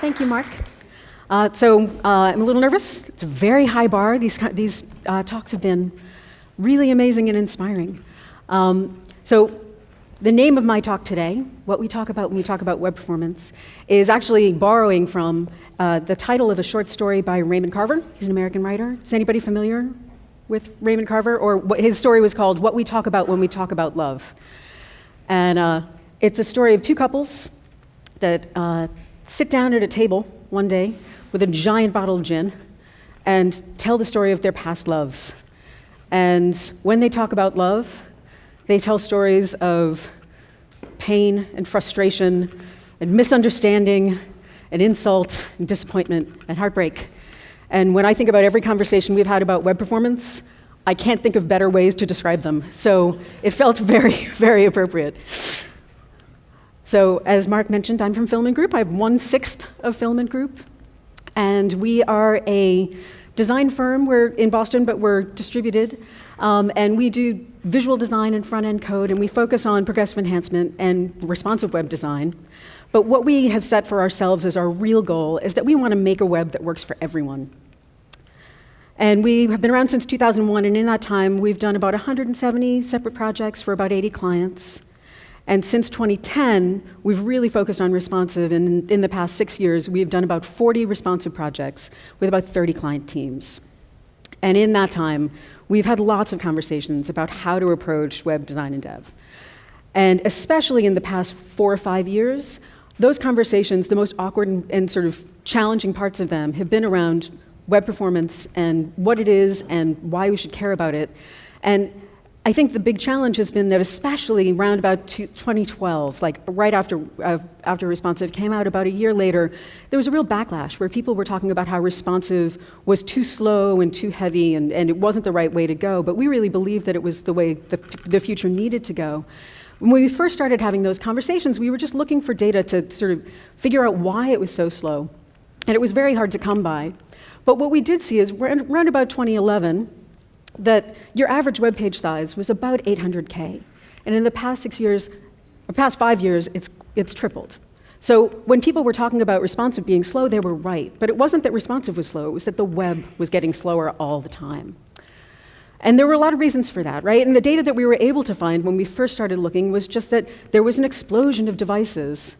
Thank you, Mark. I'm a little nervous. It's a very high bar. These talks have been really amazing and inspiring. So the name of my talk today, what we talk about when we talk about web performance, is actually borrowing from the title of a short story by Raymond Carver. He's an American writer. Is anybody familiar with Raymond Carver? Or his story was called What We Talk About When We Talk About Love. And it's a story of two couples that sit down at a table one day with a giant bottle of gin and tell the story of their past loves. And when they talk about love, they tell stories of pain and frustration and misunderstanding and insult and disappointment and heartbreak. And when I think about every conversation we've had about web performance, I can't think of better ways to describe them. So it felt very, very appropriate. So as Mark mentioned, I'm from Filament Group. I have 1/6 of Filament Group. And we are a design firm. We're in Boston, but we're distributed. And we do visual design and front-end code, and we focus on progressive enhancement and responsive web design. But what we have set for ourselves as our real goal is that we want to make a web that works for everyone. And we have been around since 2001, and in that time, we've done about 170 separate projects for about 80 clients. And since 2010, we've really focused on responsive, and in the past 6 years, we've done about 40 responsive projects with about 30 client teams. And in that time, we've had lots of conversations about how to approach web design and dev. And especially in the past 4 or 5 years, those conversations, the most awkward and sort of challenging parts of them have been around web performance and what it is and why we should care about it. And I think the big challenge has been that especially around about 2012, like right after responsive came out, about a year later, there was a real backlash where people were talking about how responsive was too slow and too heavy and it wasn't the right way to go, but we really believed that it was the way the future needed to go. When we first started having those conversations, we were just looking for data to sort of figure out why it was so slow, and it was very hard to come by. But what we did see is around about 2011, that your average web page size was about 800K. And in the past 6 years, or past 5 years, it's tripled. So when people were talking about responsive being slow, they were right. But it wasn't that responsive was slow, it was that the web was getting slower all the time. And there were a lot of reasons for that, right? And the data that we were able to find when we first started looking was just that there was an explosion of devices.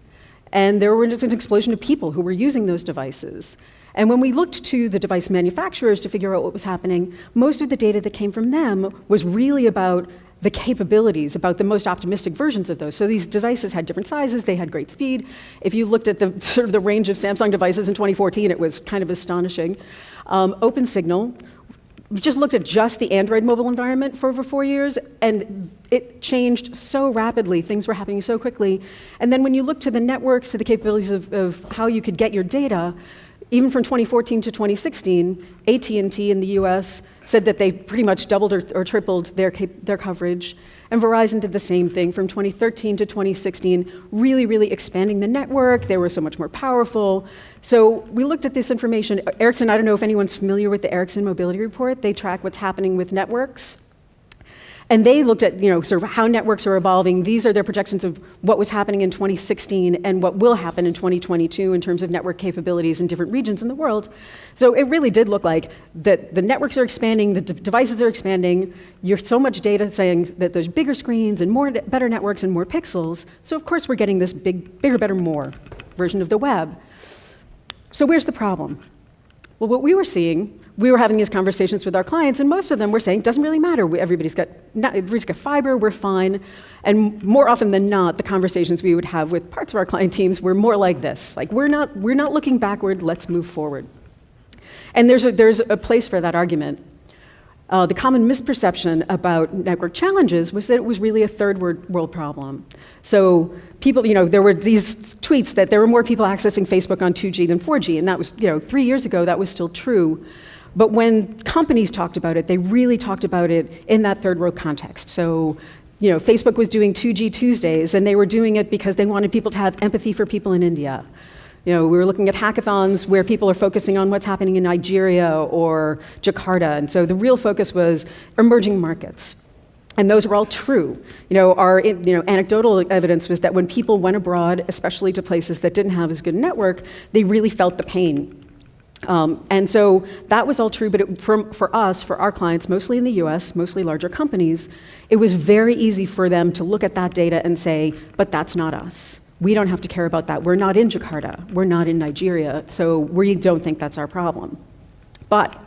And there was just an explosion of people who were using those devices. And when we looked to the device manufacturers to figure out what was happening, most of the data that came from them was really about the capabilities, about the most optimistic versions of those. So these devices had different sizes, they had great speed. If you looked at the sort of the range of Samsung devices in 2014, it was kind of astonishing. OpenSignal, we just looked at just the Android mobile environment for over 4 years, and it changed so rapidly, things were happening so quickly. And then when you look to the networks, to the capabilities of how you could get your data, even from 2014 to 2016, AT&T in the US said that they pretty much doubled or tripled their coverage, and Verizon did the same thing from 2013 to 2016, really, really expanding the network. They were so much more powerful. So we looked at this information. Ericsson, I don't know if anyone's familiar with the Ericsson Mobility Report. They track what's happening with networks. And they looked at, sort of how networks are evolving. These are their projections of what was happening in 2016 and what will happen in 2022 in terms of network capabilities in different regions in the world. So it really did look like that the networks are expanding, the devices are expanding. You're so much data saying that there's bigger screens and better networks and more pixels. So of course we're getting this bigger, better, more version of the web. So where's the problem? Well, what we were seeing, we were having these conversations with our clients, and most of them were saying, it doesn't really matter. Everybody's got fiber, we're fine. And more often than not, the conversations we would have with parts of our client teams were more like this. Like, we're not looking backward, let's move forward. And there's a place for that argument. The common misperception about network challenges was that it was really a third world problem. So people, there were these tweets that there were more people accessing Facebook on 2G than 4G, and that was, 3 years ago, that was still true. But when companies talked about it, they really talked about it in that third world context. So, Facebook was doing 2G Tuesdays, and they were doing it because they wanted people to have empathy for people in India. We were looking at hackathons where people are focusing on what's happening in Nigeria or Jakarta, and so the real focus was emerging markets. And those were all true. Our anecdotal evidence was that when people went abroad, especially to places that didn't have as good a network, they really felt the pain. And so that was all true, but for us, for our clients, mostly in the US, mostly larger companies, it was very easy for them to look at that data and say, but that's not us. We don't have to care about that. We're not in Jakarta. We're not in Nigeria, so we don't think that's our problem. But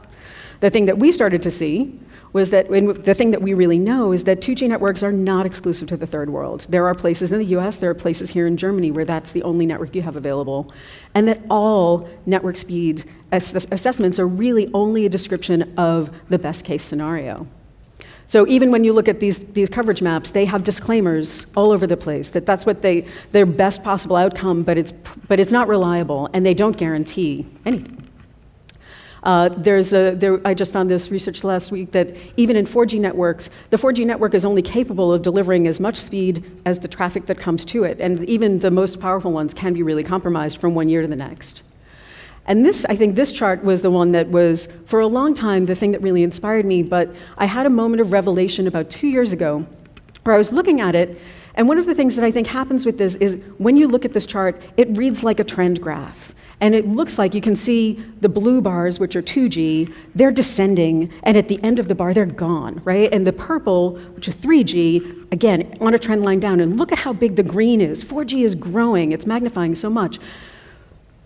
the thing that we started to see was that the thing that we really know is that 2G networks are not exclusive to the third world. There are places in the US, there are places here in Germany where that's the only network you have available, and that all network speed assessments are really only a description of the best case scenario. So even when you look at these coverage maps, they have disclaimers all over the place that that's what their best possible outcome, but it's not reliable, and they don't guarantee anything. I just found this research last week that even in 4G networks, the 4G network is only capable of delivering as much speed as the traffic that comes to it, and even the most powerful ones can be really compromised from one year to the next. And I think this chart was the one that was, for a long time, the thing that really inspired me, but I had a moment of revelation about 2 years ago where I was looking at it, and one of the things that I think happens with this is when you look at this chart, it reads like a trend graph. And it looks like you can see the blue bars, which are 2G, they're descending, and at the end of the bar, they're gone, right? And the purple, which are 3G, again, on a trend line down, and look at how big the green is. 4G is growing, it's magnifying so much.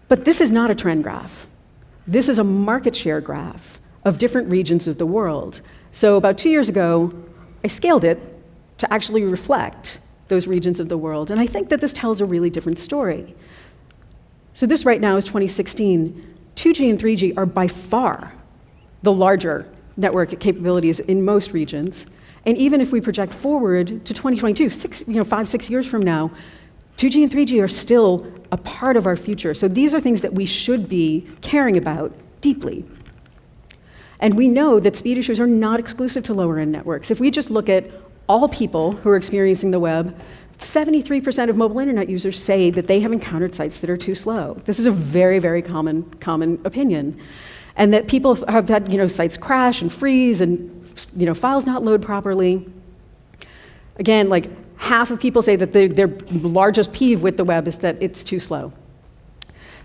But this is not a trend graph. This is a market share graph of different regions of the world. So about 2 years ago, I scaled it to actually reflect those regions of the world, and I think that this tells a really different story. So this right now is 2016. 2G and 3G are by far the larger network capabilities in most regions. And even if we project forward to 2022, 5, 6 years from now, 2G and 3G are still a part of our future. So these are things that we should be caring about deeply. And we know that speed issues are not exclusive to lower-end networks. If we just look at all people who are experiencing the web, 73% of mobile internet users say that they have encountered sites that are too slow. This is a very, very common opinion. And that people have had sites crash and freeze and files not load properly. Again, like half of people say that their largest peeve with the web is that it's too slow.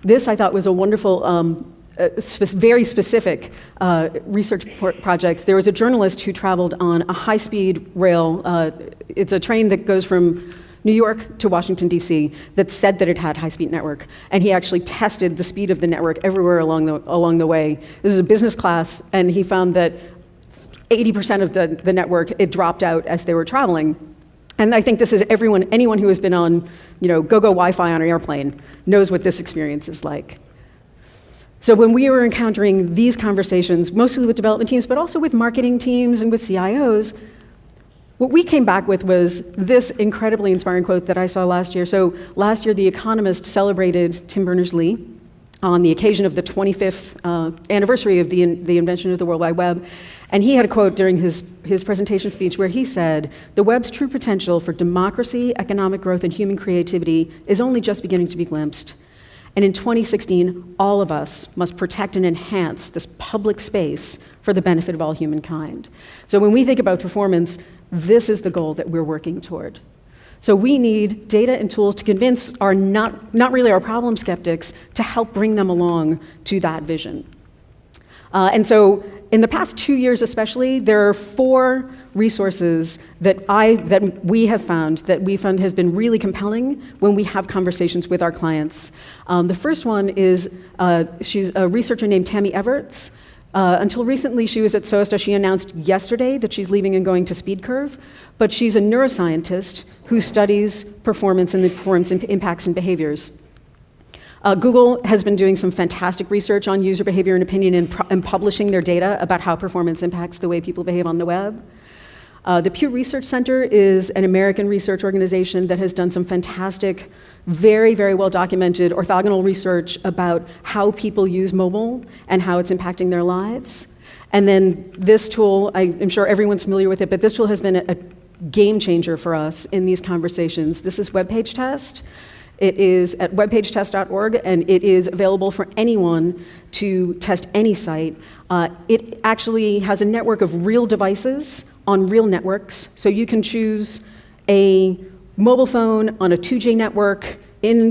This, I thought, was a wonderful, very specific research project. There was a journalist who traveled on a high-speed rail. It's a train that goes from New York to Washington, D.C., that said that it had high-speed network. And he actually tested the speed of the network everywhere along the way. This is a business class, and he found that 80% of the network, it dropped out as they were traveling. And I think this is anyone who has been on, go-go Wi-Fi on an airplane knows what this experience is like. So when we were encountering these conversations, mostly with development teams, but also with marketing teams and with CIOs, what we came back with was this incredibly inspiring quote that I saw last year. So last year, The Economist celebrated Tim Berners-Lee on the occasion of the 25th anniversary of the invention of the World Wide Web. And he had a quote during his presentation speech where he said, "The web's true potential for democracy, economic growth, and human creativity is only just beginning to be glimpsed. And in 2016, all of us must protect and enhance this public space for the benefit of all humankind." So when we think about performance, this is the goal that we're working toward. So we need data and tools to convince our not really our problem skeptics to help bring them along to that vision. And so in the past 2 years especially, there are 4 resources that we have found have been really compelling when we have conversations with our clients. The first one is, she's a researcher named Tammy Everts. Until recently, she was at Sosa. She announced yesterday that she's leaving and going to SpeedCurve, but she's a neuroscientist who studies performance and the performance impacts and behaviors. Google has been doing some fantastic research on user behavior and opinion and publishing their data about how performance impacts the way people behave on the web. The Pew Research Center is an American research organization that has done some fantastic, very, very well documented orthogonal research about how people use mobile and how it's impacting their lives. And then this tool, I'm sure everyone's familiar with it, but this tool has been a game changer for us in these conversations. This is Web Page Test. It is at webpagetest.org, and it is available for anyone to test any site. It actually has a network of real devices on real networks, so you can choose a mobile phone on a 2G network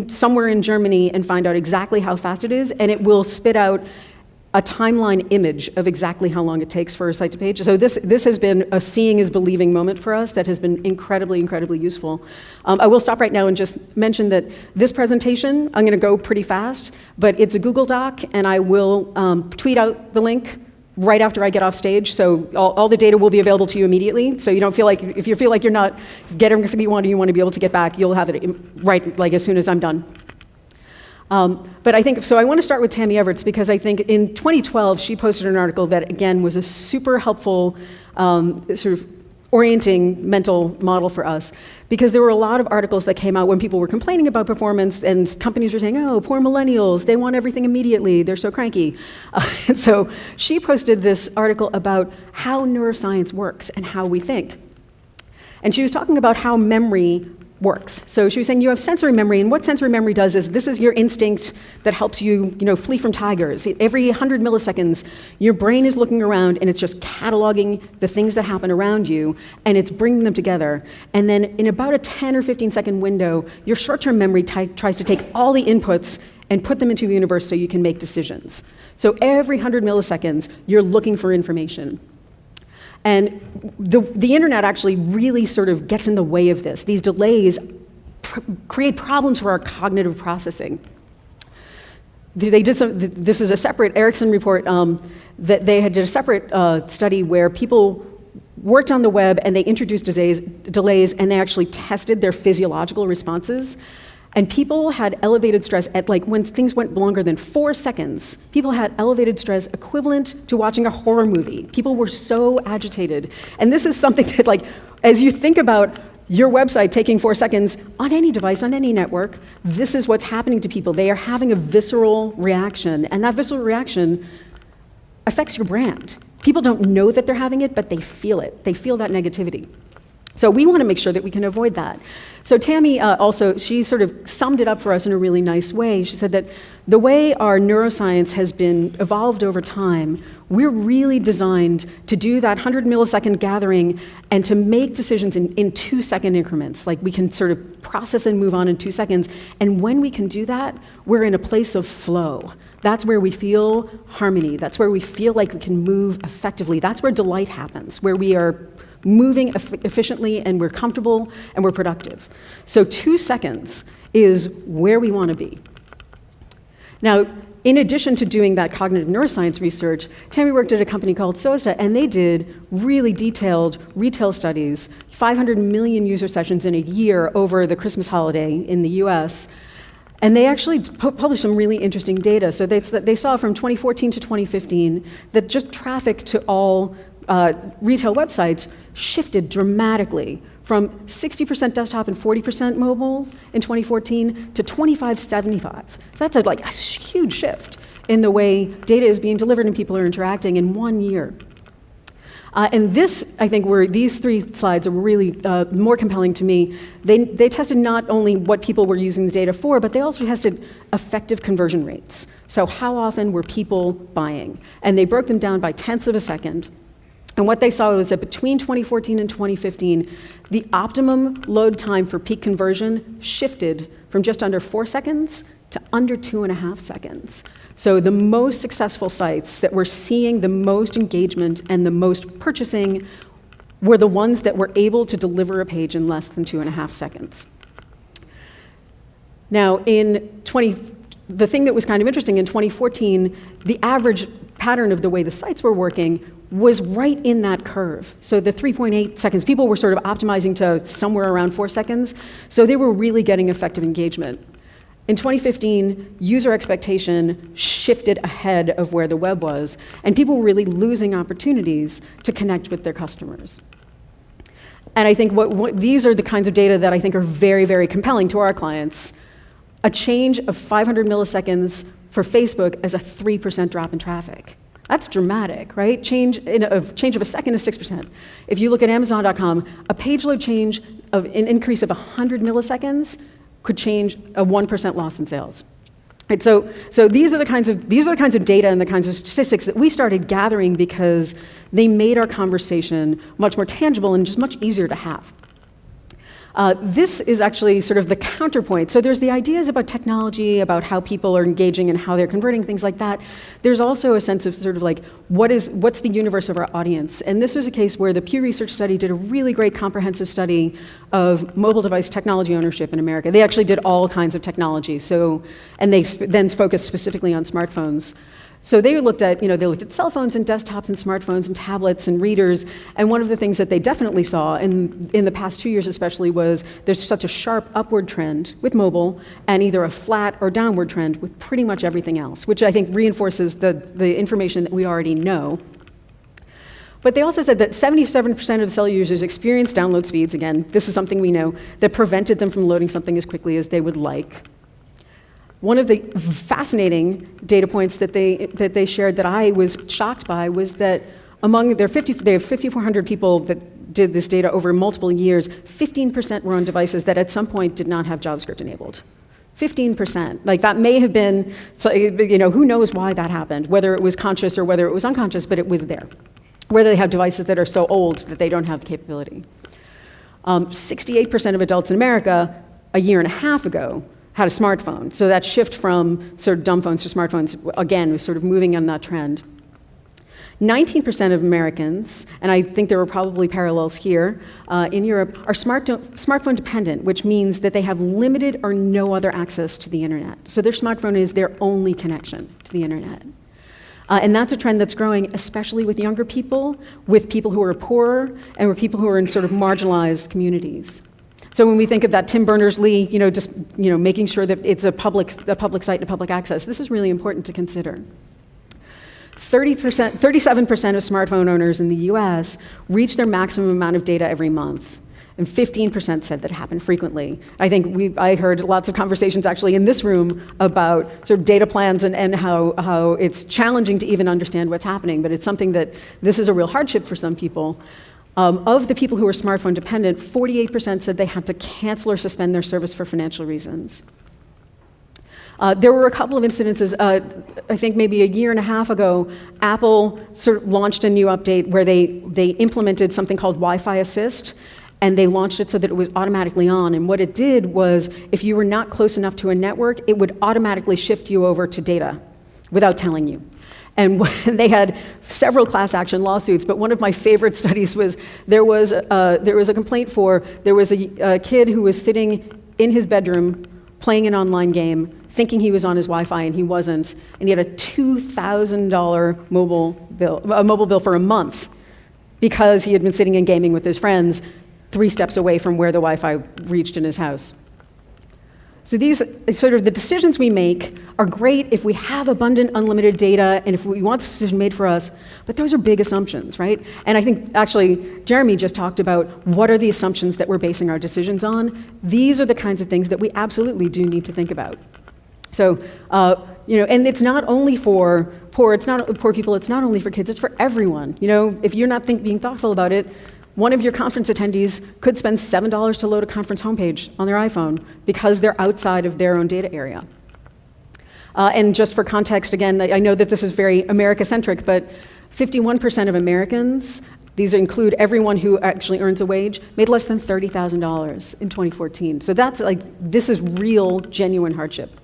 somewhere in Germany and find out exactly how fast it is, and it will spit out a timeline image of exactly how long it takes for a site to page. So this has been a seeing is believing moment for us that has been incredibly, incredibly useful. I will stop right now and just mention that this presentation, I'm gonna go pretty fast, but it's a Google Doc, and I will tweet out the link right after I get off stage, so all the data will be available to you immediately, so you don't feel like, if you feel like you're not getting everything you want to be able to get back, you'll have it right like as soon as I'm done. But I think, so I want to start with Tammy Everts, because I think in 2012, she posted an article that, again, was a super helpful sort of orienting mental model for us, because there were a lot of articles that came out when people were complaining about performance, and companies were saying, oh, poor millennials, they want everything immediately, they're so cranky. And so she posted this article about how neuroscience works and how we think. And she was talking about how memory works. So she was saying you have sensory memory, and what sensory memory does is this is your instinct that helps you, flee from tigers. Every 100 milliseconds, your brain is looking around and it's just cataloging the things that happen around you, and it's bringing them together. And then in about a 10 or 15 second window, your short-term memory tries to take all the inputs and put them into a universe so you can make decisions. So every 100 milliseconds, you're looking for information. And the internet actually really sort of gets in the way of this. These delays create problems for our cognitive processing. They did this is a separate Ericsson report that they had did a separate study where people worked on the web and they introduced delays, and they actually tested their physiological responses. And people had elevated stress at, like, when things went longer than 4 seconds, people had elevated stress equivalent to watching a horror movie. People were so agitated. And this is something that, like, as you think about your website taking 4 seconds on any device, on any network, this is what's happening to people. They are having a visceral reaction, and that visceral reaction affects your brand. People don't know that they're having it, but they feel it. They feel that negativity. So we want to make sure that we can avoid that. So Tammy also, she sort of summed it up for us in a really nice way. She said that the way our neuroscience has been evolved over time, we're really designed to do that 100 millisecond gathering and to make decisions in 2 second increments. Like, we can sort of process and move on in 2 seconds. And when we can do that, we're in a place of flow. That's where we feel harmony. That's where we feel like we can move effectively. That's where delight happens, where we are moving efficiently and we're comfortable and we're productive. So 2 seconds is where we want to be. Now, in addition to doing that cognitive neuroscience research, Tammy worked at a company called Sosa, and they did really detailed retail studies, 500 million user sessions in a year over the Christmas holiday in the US. And they actually published some really interesting data. So they saw from 2014 to 2015 that just traffic to all retail websites shifted dramatically from 60% desktop and 40% mobile in 2014 to 25-75. So that's a huge shift in the way data is being delivered and people are interacting in 1 year. And this, I think, these 3 slides are really more compelling to me. They tested not only what people were using the data for, but they also tested effective conversion rates. So how often were people buying? And they broke them down by tenths of a second. And what they saw was that between 2014 and 2015, the optimum load time for peak conversion shifted from just under 4 seconds to under 2.5 seconds. So the most successful sites that were seeing the most engagement and the most purchasing were the ones that were able to deliver a page in less than 2.5 seconds. Now, the thing that was kind of interesting, in 2014, the average pattern of the way the sites were working was right in that curve. So the 3.8 seconds, people were sort of optimizing to somewhere around 4 seconds, so they were really getting effective engagement. In 2015, user expectation shifted ahead of where the web was, and people were really losing opportunities to connect with their customers. And I think these are the kinds of data that I think are very, very compelling to our clients. A change of 500 milliseconds for Facebook as a 3% drop in traffic. That's dramatic, right? Change of a second is 6%. If you look at Amazon.com, a page load change of an increase of 100 milliseconds could change a 1% loss in sales. Right, so these are the kinds of data and the kinds of statistics that we started gathering because they made our conversation much more tangible and just much easier to have. This is actually sort of the counterpoint. So there's the ideas about technology, about how people are engaging and how they're converting, things like that. There's also a sense of sort of like, what's the universe of our audience? And this is a case where the Pew Research study did a really great comprehensive study of mobile device technology ownership in America. They actually did all kinds of technology, and they then focused specifically on smartphones. So they looked at cell phones and desktops and smartphones and tablets and readers, and one of the things that they definitely saw in the past 2 years especially was there's such a sharp upward trend with mobile and either a flat or downward trend with pretty much everything else, which I think reinforces the information that we already know. But they also said that 77% of the cellular users experienced download speeds, again, this is something we know, that prevented them from loading something as quickly as they would like. One of the fascinating data points that they shared that I was shocked by was that among they have 5,400 people that did this data over multiple years, 15% were on devices that at some point did not have JavaScript enabled. 15%. Like that may have been, who knows why that happened, whether it was conscious or whether it was unconscious, but it was there. Whether they have devices that are so old that they don't have the capability. 68% of adults in America a year and a half ago had a smartphone. So that shift from sort of dumb phones to smartphones, again, was sort of moving on that trend. 19% of Americans, and I think there were probably parallels here, in Europe, are smartphone dependent, which means that they have limited or no other access to the internet. So their smartphone is their only connection to the internet. And that's a trend that's growing, especially with younger people, with people who are poorer, and with people who are in sort of marginalized communities. So when we think of that Tim Berners-Lee, making sure that it's a public site and public access, this is really important to consider. 37% of smartphone owners in the US reach their maximum amount of data every month, and 15% said that it happened frequently. I heard lots of conversations actually in this room about sort of data plans and how it's challenging to even understand what's happening, but it's something that this is a real hardship for some people. Of the people who were smartphone dependent, 48% said they had to cancel or suspend their service for financial reasons. There were a couple of incidences, I think maybe a year and a half ago, Apple sort of launched a new update where they implemented something called Wi-Fi Assist, and they launched it so that it was automatically on. And what it did was, if you were not close enough to a network, it would automatically shift you over to data without telling you. And they had several class action lawsuits, but one of my favorite studies was there was a complaint there was a kid who was sitting in his bedroom playing an online game, thinking he was on his Wi-Fi and he wasn't, and he had a $2,000 mobile bill for a month because he had been sitting and gaming with his friends 3 steps away from where the Wi-Fi reached in his house. So these sort of the decisions we make are great if we have abundant, unlimited data and if we want this decision made for us, but those are big assumptions, right? And I think actually Jeremy just talked about what are the assumptions that we're basing our decisions on. These are the kinds of things that we absolutely do need to think about. So, and it's not only for poor people, it's not only for kids, it's for everyone. If you're not being thoughtful about it, one of your conference attendees could spend $7 to load a conference homepage on their iPhone because they're outside of their own data area. And just for context, again, I know that this is very America-centric, but 51% of Americans, these include everyone who actually earns a wage, made less than $30,000 in 2014. So this is real, genuine hardship.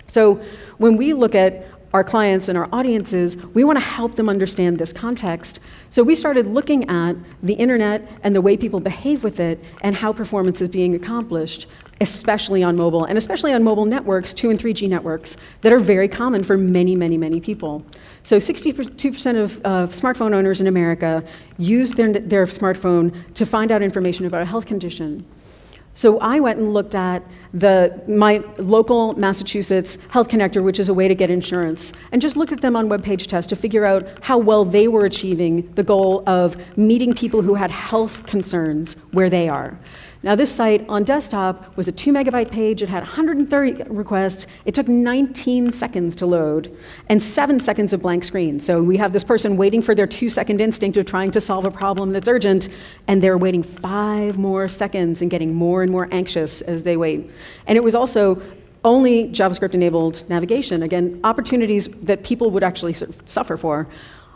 So when we look at our clients and our audiences, we want to help them understand this context. So we started looking at the internet and the way people behave with it and how performance is being accomplished, especially on mobile, and especially on mobile networks, 2 and 3G networks, that are very common for many, many, many people. So 62% of smartphone owners in America use their smartphone to find out information about a health condition. So I went and looked at my local Massachusetts Health Connector, which is a way to get insurance, and just looked at them on web page tests to figure out how well they were achieving the goal of meeting people who had health concerns where they are. Now this site on desktop was a 2 megabyte page. It had 130 requests. It took 19 seconds to load and 7 seconds of blank screen. So we have this person waiting for their 2-second instinct of trying to solve a problem that's urgent, and they're waiting 5 more seconds and getting more and more anxious as they wait. And it was also only JavaScript-enabled navigation. Again, opportunities that people would actually sort of suffer for.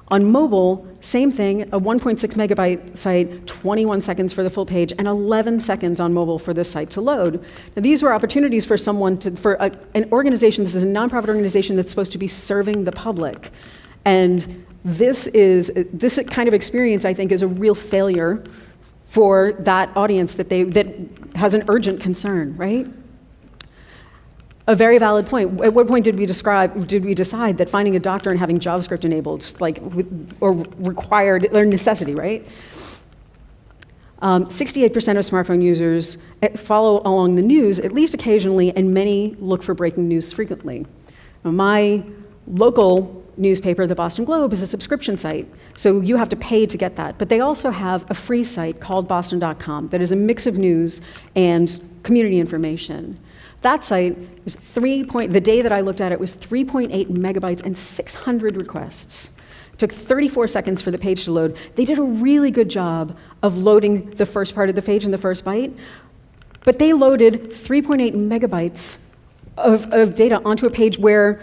On mobile, same thing, a 1.6 megabyte site, 21 seconds for the full page, and 11 seconds on mobile for this site to load. Now, these were opportunities for someone an organization. This is a nonprofit organization that's supposed to be serving the public. And this kind of experience, I think, is a real failure for that audience that has an urgent concern, right? A very valid point. At what point did we decide that finding a doctor and having JavaScript enabled, or required, or necessity, right? 68% of smartphone users follow along the news at least occasionally, and many look for breaking news frequently. Now, my local newspaper, the Boston Globe, is a subscription site, so you have to pay to get that. But they also have a free site called boston.com that is a mix of news and community information. That site is the day that I looked at it was 3.8 megabytes and 600 requests. It took 34 seconds for the page to load. They did a really good job of loading the first part of the page in the first byte, but they loaded 3.8 megabytes of data onto a page where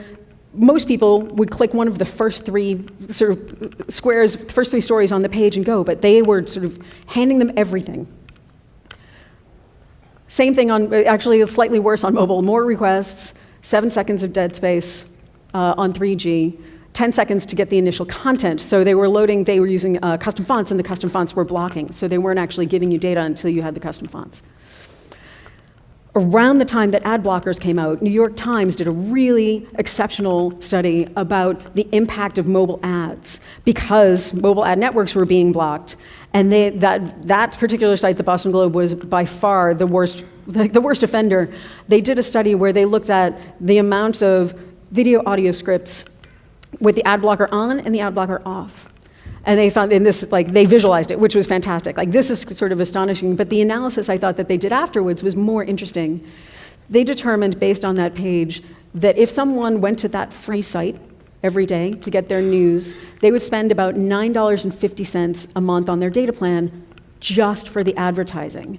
most people would click one of the first 3 sort of squares, first 3 stories on the page and go, but they were sort of handing them everything. Same thing actually slightly worse on mobile. More requests, 7 seconds of dead space on 3G, 10 seconds to get the initial content. So they were using custom fonts, and the custom fonts were blocking. So they weren't actually giving you data until you had the custom fonts. Around the time that ad blockers came out, New York Times did a really exceptional study about the impact of mobile ads because mobile ad networks were being blocked. And that particular site, the Boston Globe, was by far the worst offender. They did a study where they looked at the amount of video audio scripts with the ad blocker on and the ad blocker off. And they found they visualized it, which was fantastic. This is sort of astonishing, but the analysis I thought that they did afterwards was more interesting. They determined, based on that page, that if someone went to that free site every day to get their news, they would spend about $9.50 a month on their data plan just for the advertising.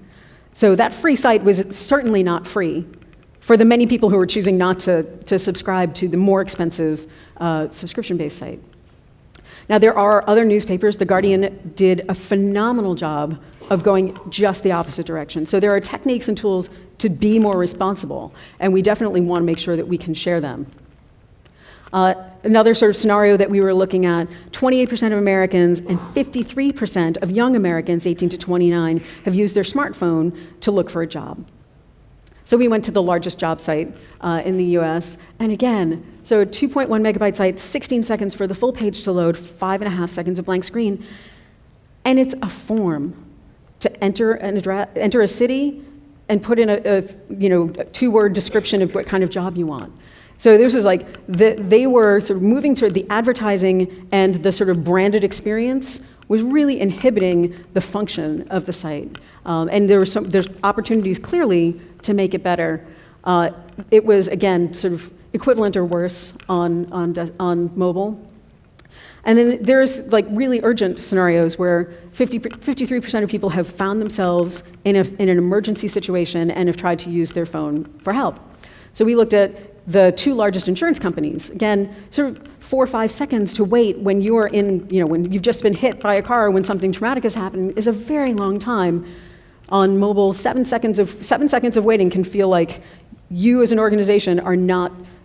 So that free site was certainly not free for the many people who were choosing not to subscribe to the more expensive subscription-based site. Now, there are other newspapers. The Guardian did a phenomenal job of going just the opposite direction. So there are techniques and tools to be more responsible, and we definitely want to make sure that we can share them. Another sort of scenario that we were looking at, 28% of Americans and 53% of young Americans, 18 to 29, have used their smartphone to look for a job. So we went to the largest job site in the US, and again, so a 2.1 megabyte site, 16 seconds for the full page to load, 5.5 seconds of blank screen, and it's a form to enter a city and put in a 2-word description of what kind of job you want. So this was they were sort of moving toward the advertising, and the sort of branded experience was really inhibiting the function of the site. And there's opportunities clearly to make it better. It was, again, sort of equivalent or worse on mobile. And then there's really urgent scenarios where 53% of people have found themselves in an emergency situation and have tried to use their phone for help. So we looked at the 2 largest insurance companies. Again, sort of 4 or 5 seconds to wait when you're when you've just been hit by a car, when something traumatic has happened, is a very long time. On mobile, 7 seconds of waiting can feel like you as an organization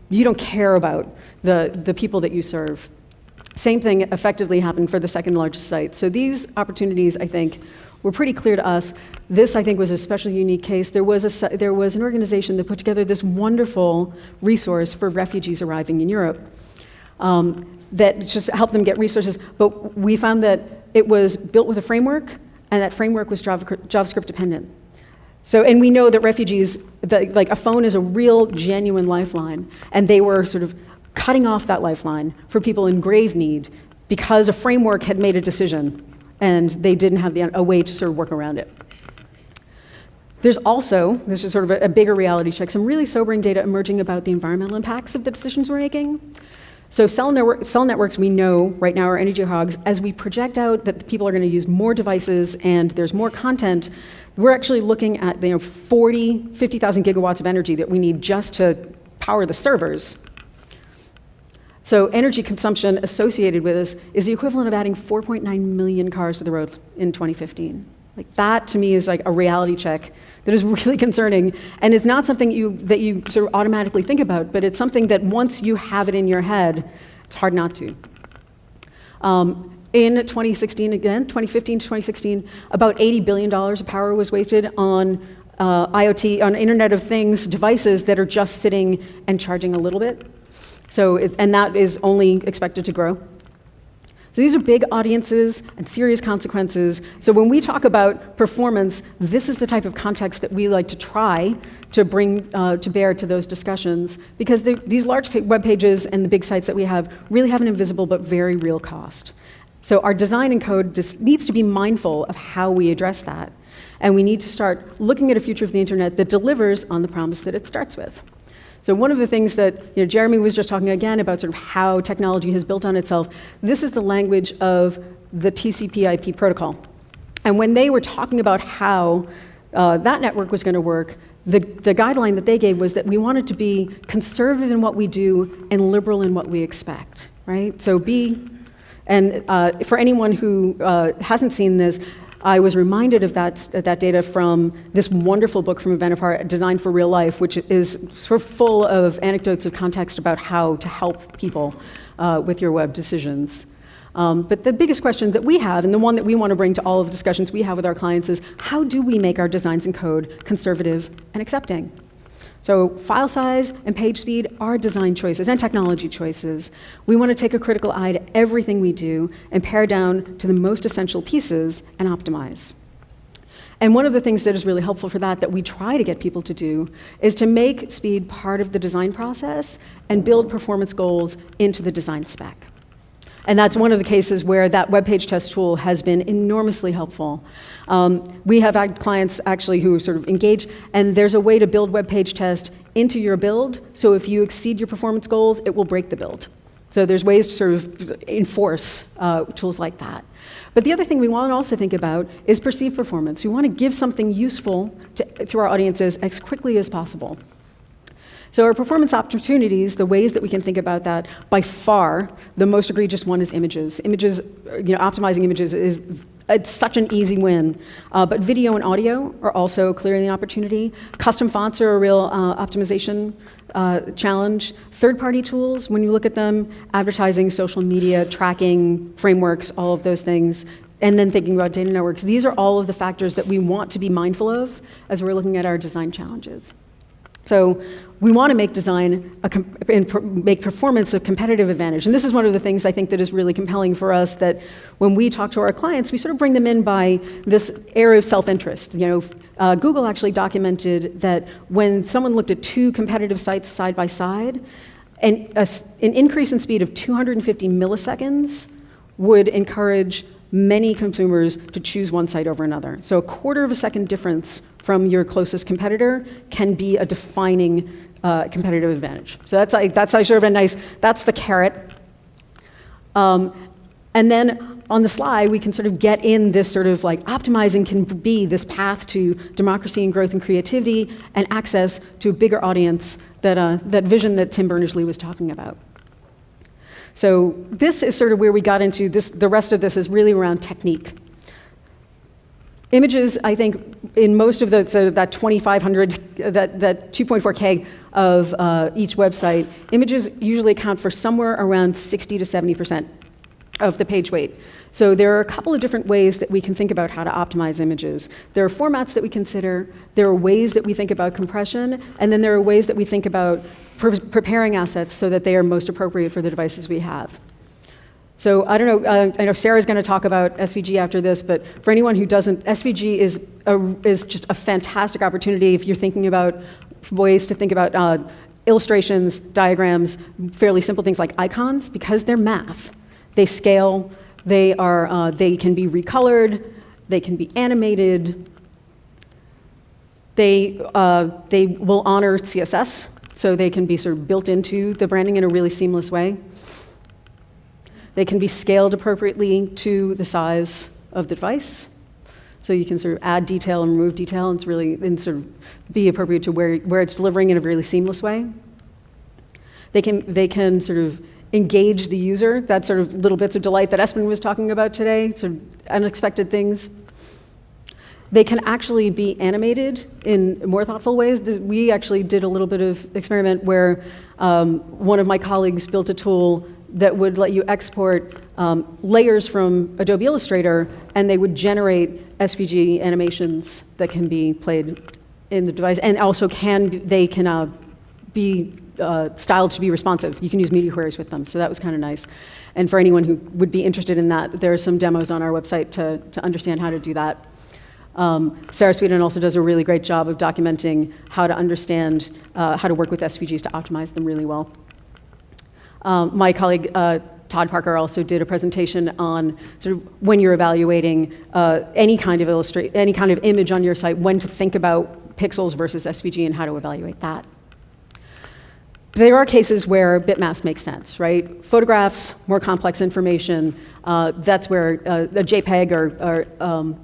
you don't care about the people that you serve. Same thing effectively happened for the second largest site. So these opportunities, I think, were pretty clear to us. This, I think, was a especially unique case. There was an organization that put together this wonderful resource for refugees arriving in Europe that just helped them get resources. But we found that it was built with a framework, and that framework was JavaScript dependent. So, and we know that refugees, a phone is a real, genuine lifeline, and they were sort of cutting off that lifeline for people in grave need because a framework had made a decision, and they didn't have a way to sort of work around it. There's also, this is sort of a bigger reality check, some really sobering data emerging about the environmental impacts of the decisions we're making. So cell networks we know right now are energy hogs. As we project out that people are going to use more devices and there's more content, we're actually looking at 50,000 gigawatts of energy that we need just to power the servers. So energy consumption associated with this is the equivalent of adding 4.9 million cars to the road in 2015. Like that, to me, is like a reality check that is really concerning, and it's not something that you sort of automatically think about, but it's something that once you have it in your head, it's hard not to. In 2016, again, 2015 to 2016, about $80 billion of power was wasted on IoT, on Internet of Things devices that are just sitting and charging a little bit. So, and that is only expected to grow. So these are big audiences and serious consequences. So when we talk about performance, this is the type of context that we like to try to bring to bear to those discussions, because these large web pages and the big sites that we have really have an invisible but very real cost. So our design and code needs to be mindful of how we address that. And we need to start looking at a future of the internet that delivers on the promise that it starts with. So one of the things that Jeremy was just talking again about sort of how technology has built on itself, this is the language of the TCP/IP protocol. And when they were talking about how that network was going to work, the guideline that they gave was that we wanted to be conservative in what we do and liberal in what we expect, right? So for anyone who hasn't seen this, I was reminded of that data from this wonderful book from Inventify, Designed for Real Life, which is sort of full of anecdotes of context about how to help people with your web decisions. But the biggest question that we have, and the one that we want to bring to all of the discussions we have with our clients, is how do we make our designs and code conservative and accepting? So file size and page speed are design choices and technology choices. We want to take a critical eye to everything we do and pare down to the most essential pieces and optimize. And one of the things that is really helpful for that we try to get people to do is to make speed part of the design process and build performance goals into the design spec. And that's one of the cases where that web page test tool has been enormously helpful. We have had clients actually who sort of engage, and there's a way to build web page test into your build, so if you exceed your performance goals, it will break the build. So there's ways to sort of enforce tools like that. But the other thing we want to also think about is perceived performance. We want to give something useful to our audiences as quickly as possible. So our performance opportunities, the ways that we can think about that, by far, the most egregious one is images. Images, optimizing images it's such an easy win. But video and audio are also clearly an opportunity. Custom fonts are a real optimization challenge. Third-party tools, when you look at them, advertising, social media, tracking, frameworks, all of those things, and then thinking about data networks. These are all of the factors that we want to be mindful of as we're looking at our design challenges. So we want to make design and make performance a competitive advantage. And this is one of the things I think that is really compelling for us, that when we talk to our clients, we sort of bring them in by this area of self-interest. Google actually documented that when someone looked at two competitive sites side by side, an increase in speed of 250 milliseconds would encourage many consumers to choose one site over another. So a quarter of a second difference from your closest competitor can be a defining competitive advantage. So that's sort of a nice, that's the carrot. And then on the slide, we can sort of get in this sort of like optimizing can be this path to democracy and growth and creativity and access to a bigger audience, that vision that Tim Berners-Lee was talking about. So this is sort of where we got into this. The rest of this is really around technique. Images, I think, in most of that 2,500, that 2.4K of each website, images usually account for somewhere around 60 to 70% of the page weight. So there are a couple of different ways that we can think about how to optimize images. There are formats that we consider, there are ways that we think about compression, and then there are ways that we think about preparing assets so that they are most appropriate for the devices we have. So I don't know, I know Sarah's going to talk about SVG after this, but for anyone who doesn't, SVG is just a fantastic opportunity if you're thinking about ways to think about illustrations, diagrams, fairly simple things like icons, because they're math. They scale, they can be recolored, they can be animated. They will honor CSS, so they can be sort of built into the branding in a really seamless way. They can be scaled appropriately to the size of the device. So you can sort of add detail and remove detail, and sort of be appropriate to where it's delivering in a really seamless way. They can sort of engage the user, that sort of little bits of delight that Espen was talking about today, sort of unexpected things. They can actually be animated in more thoughtful ways. We actually did a little bit of experiment where one of my colleagues built a tool that would let you export layers from Adobe Illustrator, and they would generate SVG animations that can be played in the device, and also they can be styled to be responsive. You can use media queries with them, so that was kind of nice. And for anyone who would be interested in that, there are some demos on our website to understand how to do that. Sarah Sweden also does a really great job of documenting how to understand how to work with SVGs to optimize them really well. My colleague Todd Parker also did a presentation on sort of when you're evaluating any kind of image on your site, when to think about pixels versus SVG and how to evaluate that. There are cases where bitmaps make sense, right? Photographs, more complex information, that's where a JPEG or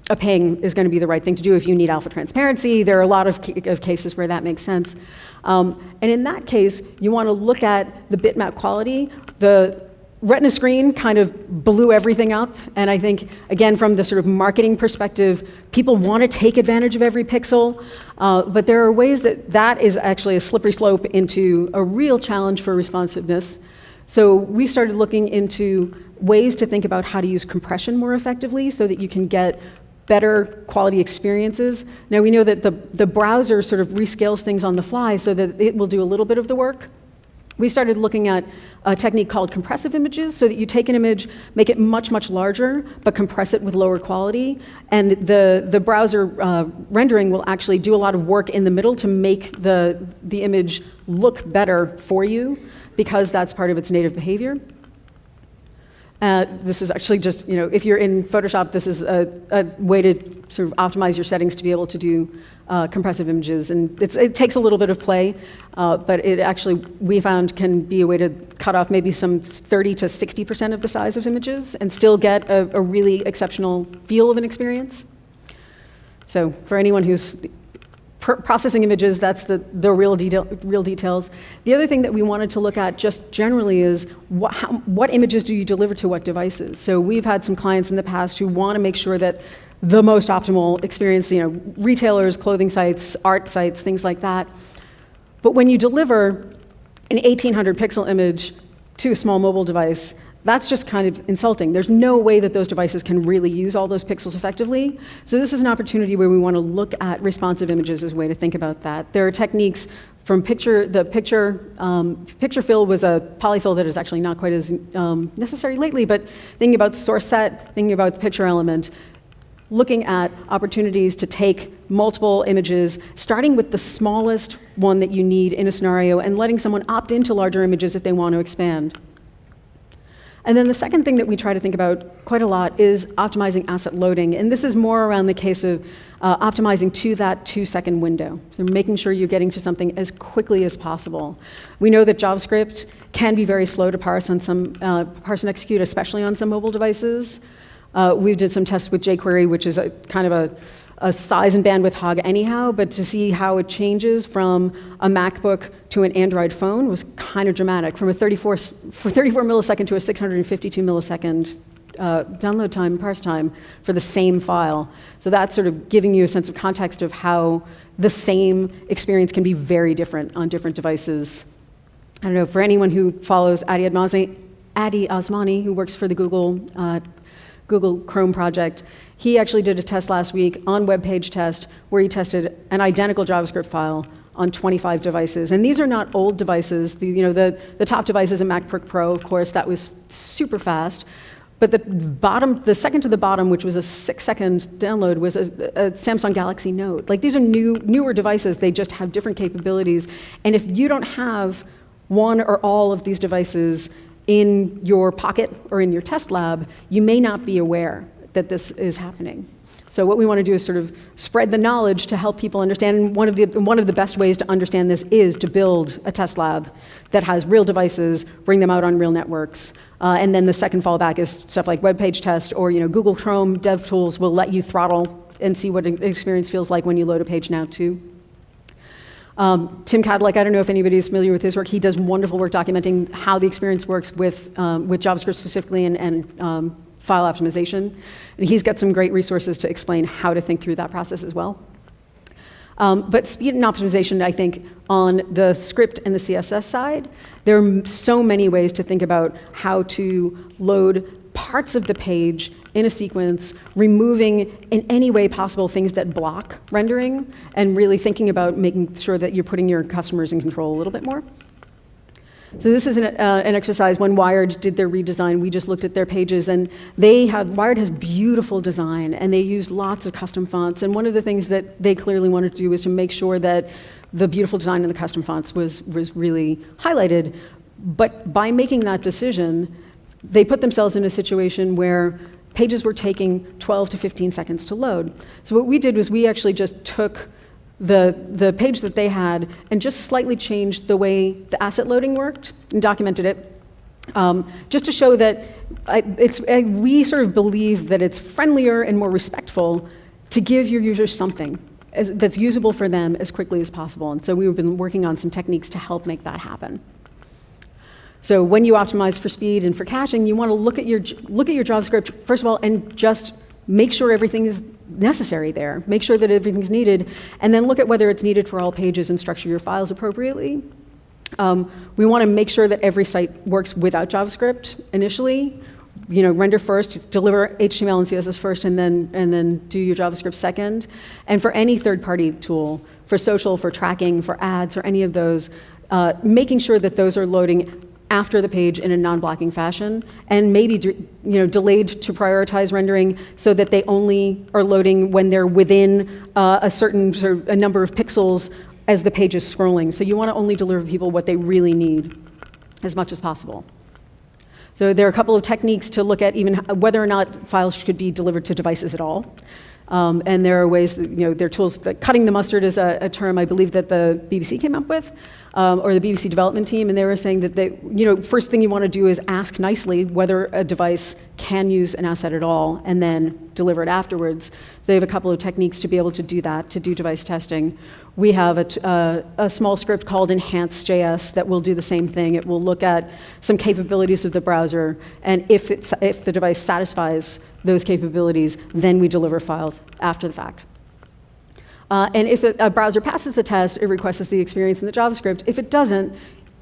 a ping is going to be the right thing to do if you need alpha transparency. There are a lot of cases where that makes sense. And in that case, you want to look at the bitmap quality. The Retina screen kind of blew everything up, and I think, again, from the sort of marketing perspective, people want to take advantage of every pixel, but there are ways that is actually a slippery slope into a real challenge for responsiveness. So we started looking into ways to think about how to use compression more effectively so that you can get better quality experiences. Now we know that the browser sort of rescales things on the fly so that it will do a little bit of the work. We started looking at a technique called compressive images, so that you take an image, make it much, much larger, but compress it with lower quality. And the browser rendering will actually do a lot of work in the middle to make the image look better for you, because that's part of its native behavior. This is actually just, if you're in Photoshop, this is a way to sort of optimize your settings to be able to do compressive images. And it takes a little bit of play, but it actually, we found, can be a way to cut off maybe some 30 to 60% of the size of images and still get a really exceptional feel of an experience. So for anyone who's processing images, that's the real details. The other thing that we wanted to look at just generally is what images do you deliver to what devices? So we've had some clients in the past who want to make sure that the most optimal experience, retailers, clothing sites, art sites, things like that. But when you deliver an 1800 pixel image to a small mobile device, that's just kind of insulting. There's no way that those devices can really use all those pixels effectively. So this is an opportunity where we want to look at responsive images as a way to think about that. There are techniques from picture fill was a polyfill that is actually not quite as necessary lately, but thinking about source set, thinking about the picture element, looking at opportunities to take multiple images, starting with the smallest one that you need in a scenario and letting someone opt into larger images if they want to expand. And then the second thing that we try to think about quite a lot is optimizing asset loading. And this is more around the case of optimizing to that 2-second window. So making sure you're getting to something as quickly as possible. We know that JavaScript can be very slow to parse on parse and execute, especially on some mobile devices. We did some tests with jQuery, which is kind of a size and bandwidth hog anyhow, but to see how it changes from a MacBook to an Android phone was kind of dramatic, from a 34 millisecond to a 652 millisecond download time, parse time for the same file. So that's sort of giving you a sense of context of how the same experience can be very different on different devices. I don't know, for anyone who follows Adi Osmani, who works for the Google Chrome project, he actually did a test last week on web page test where he tested an identical JavaScript file on 25 devices. And these are not old devices. The top device is a MacBook Pro, of course, that was super fast. But the second to the bottom, which was a 6-second download, was a Samsung Galaxy Note. Like, these are newer devices, they just have different capabilities. And if you don't have one or all of these devices in your pocket or in your test lab, you may not be aware that this is happening. So what we want to do is sort of spread the knowledge to help people understand. And one of the best ways to understand this is to build a test lab that has real devices, bring them out on real networks. And then the second fallback is stuff like web page test or Google Chrome DevTools will let you throttle and see what an experience feels like when you load a page now too. Tim Cadillac, I don't know if anybody's familiar with his work. He does wonderful work documenting how the experience works with JavaScript specifically and file optimization. And he's got some great resources to explain how to think through that process as well. But speed and optimization, I think, on the script and the CSS side, there are so many ways to think about how to load parts of the page in a sequence, removing in any way possible things that block rendering, and really thinking about making sure that you're putting your customers in control a little bit more. So this is an exercise. When Wired did their redesign, we just looked at their pages, and Wired has beautiful design, and they used lots of custom fonts. And one of the things that they clearly wanted to do was to make sure that the beautiful design in the custom fonts was really highlighted. But by making that decision, they put themselves in a situation where pages were taking 12 to 15 seconds to load. So what we did was we actually just took the page that they had and just slightly changed the way the asset loading worked and documented it, just to show that we sort of believe that it's friendlier and more respectful to give your users something that's usable for them as quickly as possible. And so we've been working on some techniques to help make that happen. So when you optimize for speed and for caching, you want to look at your JavaScript, first of all, and just make sure everything is necessary there. Make sure that everything's needed, and then look at whether it's needed for all pages and structure your files appropriately. We want to make sure that every site works without JavaScript initially. Render first, deliver HTML and CSS first, and then do your JavaScript second. And for any third-party tool, for social, for tracking, for ads, or any of those, making sure that those are loading after the page in a non-blocking fashion, and maybe delayed to prioritize rendering so that they only are loading when they're within a certain a number of pixels as the page is scrolling. So you want to only deliver people what they really need as much as possible. So there are a couple of techniques to look at even whether or not files should be delivered to devices at all. And there are ways, there are tools that cutting the mustard is a term I believe that the BBC came up with, or the BBC development team, and they were saying that first thing you want to do is ask nicely whether a device can use an asset at all, and then deliver it afterwards. They have a couple of techniques to be able to do that, to do device testing. We have a small script called enhance.js that will do the same thing. It will look at some capabilities of the browser, and if the device satisfies those capabilities, then we deliver files after the fact. And if a browser passes the test, it requests the experience in the JavaScript. If it doesn't,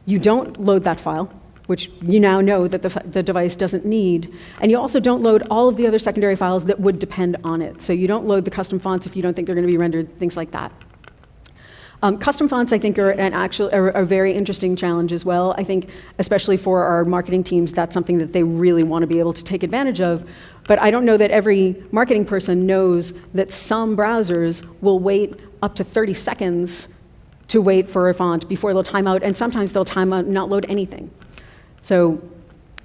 you don't load that file, which you now know that the device doesn't need. And you also don't load all of the other secondary files that would depend on it. So you don't load the custom fonts if you don't think they're going to be rendered, things like that. Custom fonts, I think, are a very interesting challenge as well. I think, especially for our marketing teams, that's something that they really want to be able to take advantage of. But I don't know that every marketing person knows that some browsers will wait up to 30 seconds to wait for a font before they'll time out, and sometimes they'll time out and not load anything. So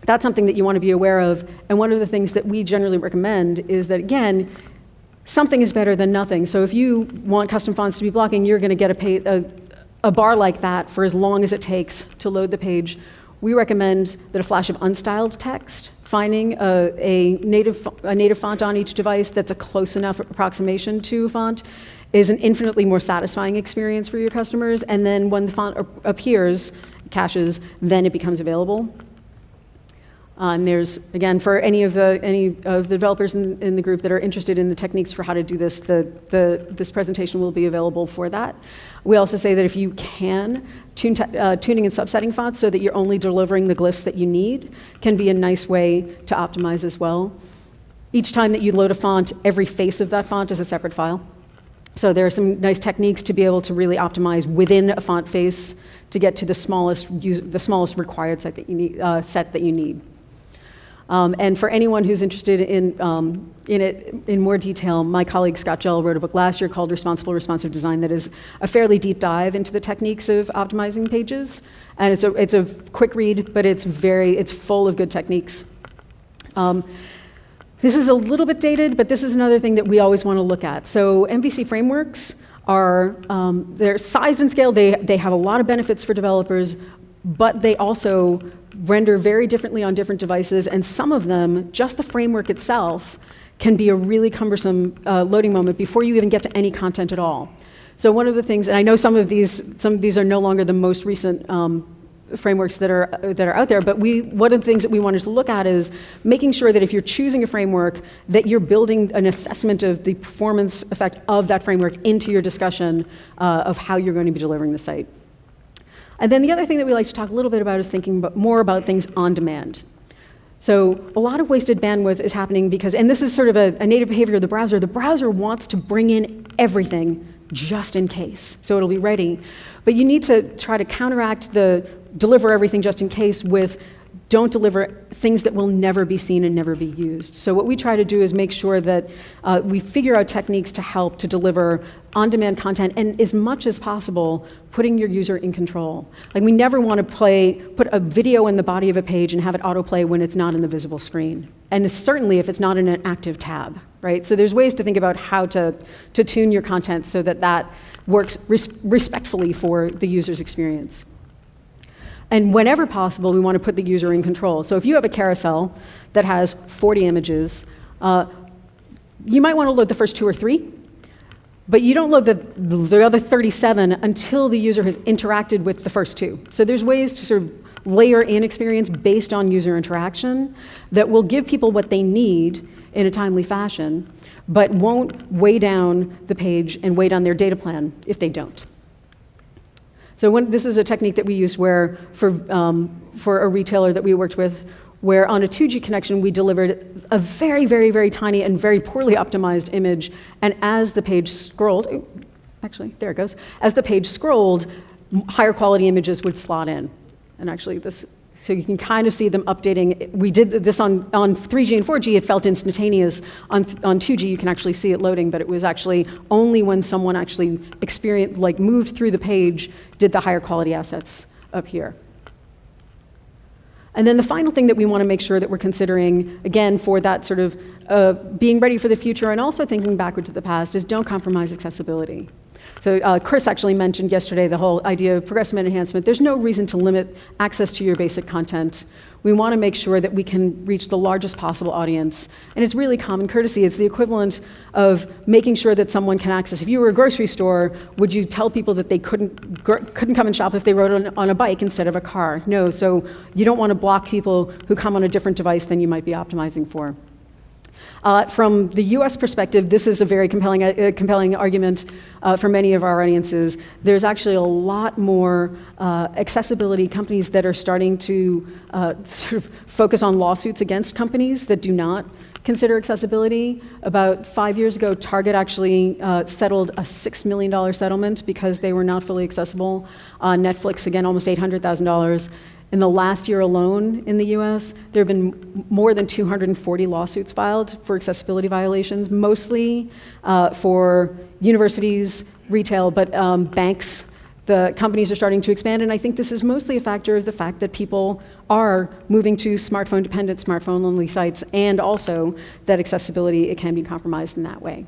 that's something that you want to be aware of. And one of the things that we generally recommend is that, again, something is better than nothing. So if you want custom fonts to be blocking, you're going to get a bar like that for as long as it takes to load the page. We recommend that a flash of unstyled text, finding a native font on each device that's a close enough approximation to a font, is an infinitely more satisfying experience for your customers. And then when the font appears, caches, then it becomes available. There's, again, for any of the developers in the group that are interested in the techniques for how to do this, this presentation will be available for that. We also say that if you can, tuning and subsetting fonts so that you're only delivering the glyphs that you need can be a nice way to optimize as well. Each time that you load a font, every face of that font is a separate file. So there are some nice techniques to be able to really optimize within a font face to get to the smallest required set that you need. And for anyone who's interested in it in more detail, my colleague Scott Gell wrote a book last year called Responsible Responsive Design that is a fairly deep dive into the techniques of optimizing pages. And it's a quick read, but it's full of good techniques. This is a little bit dated, but this is another thing that we always want to look at. So MVC frameworks are, they're sized and scaled. They have a lot of benefits for developers, but they also render very differently on different devices, and some of them, just the framework itself, can be a really cumbersome loading moment before you even get to any content at all. So one of the things, and I know some of these are no longer the most recent frameworks that are out there, but one of the things that we wanted to look at is making sure that if you're choosing a framework, that you're building an assessment of the performance effect of that framework into your discussion of how you're going to be delivering the site. And then the other thing that we like to talk a little bit about is thinking more about things on demand. So a lot of wasted bandwidth is happening because, and this is sort of a native behavior of the browser wants to bring in everything just in case, so it'll be ready. But you need to try to counteract the deliver everything just in case with don't deliver things that will never be seen and never be used. So what we try to do is make sure that we figure out techniques to help to deliver on-demand content, and as much as possible, putting your user in control. Like, we never want to put a video in the body of a page and have it autoplay when it's not in the visible screen. And certainly if it's not in an active tab, right? So there's ways to think about how to tune your content so that that works respectfully for the user's experience. And whenever possible, we want to put the user in control. So if you have a carousel that has 40 images, you might want to load the first 2 or 3, but you don't load the other 37 until the user has interacted with the first 2. So there's ways to sort of layer in experience based on user interaction that will give people what they need in a timely fashion, but won't weigh down the page and weigh down their data plan if they don't. So this is a technique that we used where, for a retailer that we worked with, where on a 2G connection we delivered a very, very, very tiny and very poorly optimized image, and as the page scrolled, actually, there it goes, as the page scrolled, higher quality images would slot in. And actually so you can kind of see them updating. We did this on 3G and 4G, it felt instantaneous. On 2G, you can actually see it loading, but it was actually only when someone actually moved through the page did the higher quality assets up here. And then the final thing that we want to make sure that we're considering, again, for that sort of being ready for the future and also thinking backward to the past, is don't compromise accessibility. So Chris actually mentioned yesterday the whole idea of progressive enhancement. There's no reason to limit access to your basic content. We want to make sure that we can reach the largest possible audience. And it's really common courtesy. It's the equivalent of making sure that someone can access. If you were a grocery store, would you tell people that they couldn't come and shop if they rode on a bike instead of a car? No, so you don't want to block people who come on a different device than you might be optimizing for. From the US perspective, this is a very compelling argument for many of our audiences. There's actually a lot more accessibility companies that are starting to sort of focus on lawsuits against companies that do not consider accessibility. About 5 years ago, Target actually settled a $6 million settlement because they were not fully accessible. Netflix, again, almost $800,000. In the last year alone in the US, there have been more than 240 lawsuits filed for accessibility violations, mostly for universities, retail, but banks. The companies are starting to expand, and I think this is mostly a factor of the fact that people are moving to smartphone-dependent, smartphone-only sites, and also that accessibility, it can be compromised in that way.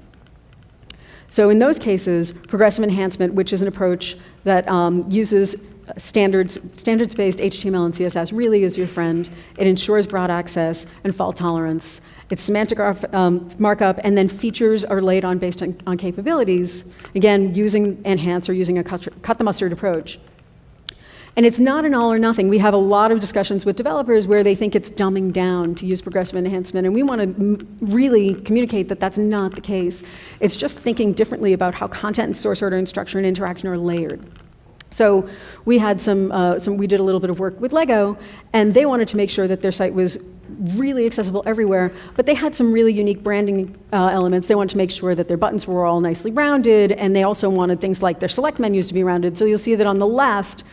So in those cases, progressive enhancement, which is an approach that uses standards-based HTML and CSS, really is your friend. It ensures broad access and fault tolerance. It's semantic markup, and then features are laid on based on capabilities, again, using enhance or using a cut-the-mustard approach. And it's not an all or nothing. We have a lot of discussions with developers where they think it's dumbing down to use progressive enhancement, and we want to really communicate that that's not the case. It's just thinking differently about how content and source order and structure and interaction are layered. So we had we did a little bit of work with Lego, and they wanted to make sure that their site was really accessible everywhere, but they had some really unique branding elements. They wanted to make sure that their buttons were all nicely rounded, and they also wanted things like their select menus to be rounded. So you'll see that on the left,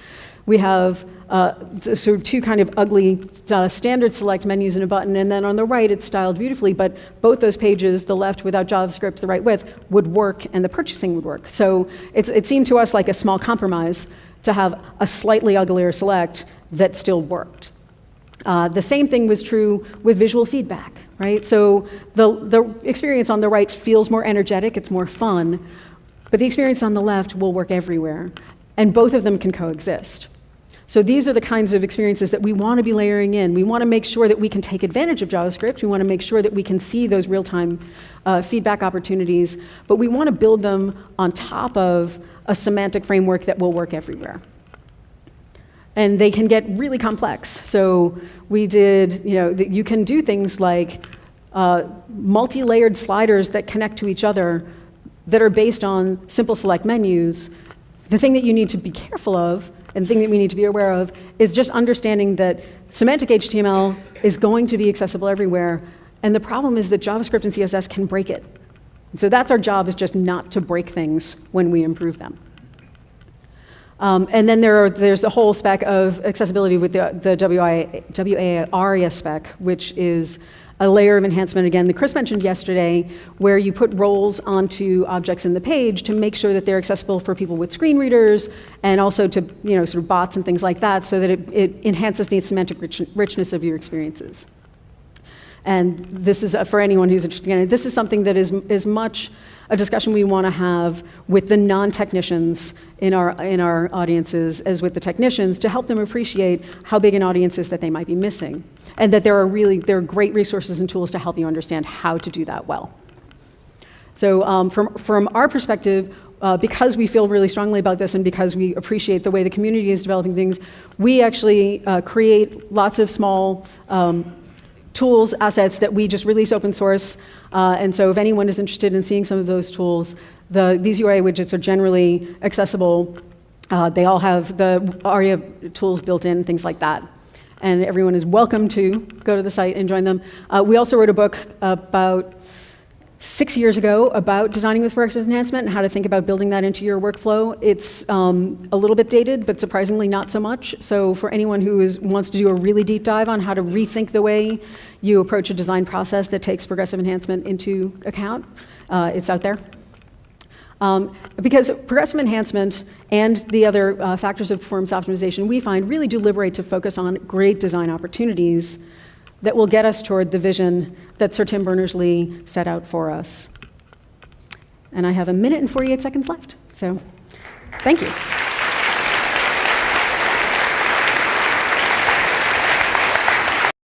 we have sort of two kind of ugly standard select menus and a button, and then on the right it's styled beautifully, but both those pages, the left without JavaScript, the right with, would work, and the purchasing would work. So it seemed to us like a small compromise to have a slightly uglier select that still worked. The same thing was true with visual feedback. right? So the experience on the right feels more energetic, it's more fun, but the experience on the left will work everywhere, and both of them can coexist. So these are the kinds of experiences that we want to be layering in. We want to make sure that we can take advantage of JavaScript. We want to make sure that we can see those real-time feedback opportunities, but we want to build them on top of a semantic framework that will work everywhere. And they can get really complex. So we did, you can do things like multi-layered sliders that connect to each other that are based on simple select menus. The thing that you need to be careful of, and the thing that we need to be aware of, is just understanding that semantic HTML is going to be accessible everywhere, and the problem is that JavaScript and CSS can break it. And so that's our job, is just not to break things when we improve them. And then there's a whole spec of accessibility with the WARIA spec, which is a layer of enhancement, again, that Chris mentioned yesterday, where you put roles onto objects in the page to make sure that they're accessible for people with screen readers, and also to sort of bots and things like that, so that it enhances the semantic richness of your experiences. And this is, for anyone who's interested in it, this is something that is much a discussion we want to have with the non-technicians in our audiences as with the technicians, to help them appreciate how big an audience is that they might be missing, and that there are great resources and tools to help you understand how to do that well. So from our perspective, because we feel really strongly about this and because we appreciate the way the community is developing things, we actually create lots of small tools, assets that we just release open source. And so if anyone is interested in seeing some of those tools, these UI widgets are generally accessible. They all have the ARIA tools built in, things like that. And everyone is welcome to go to the site and join them. We also wrote a book about 6 years ago about designing with progressive enhancement and how to think about building that into your workflow. It's a little bit dated, but surprisingly not so much. So for anyone who wants to do a really deep dive on how to rethink the way you approach a design process that takes progressive enhancement into account, it's out there. Because progressive enhancement and the other factors of performance optimization, we find, really do liberate to focus on great design opportunities that will get us toward the vision that Sir Tim Berners-Lee set out for us. And I have 1 minute and 48 seconds left, so thank you.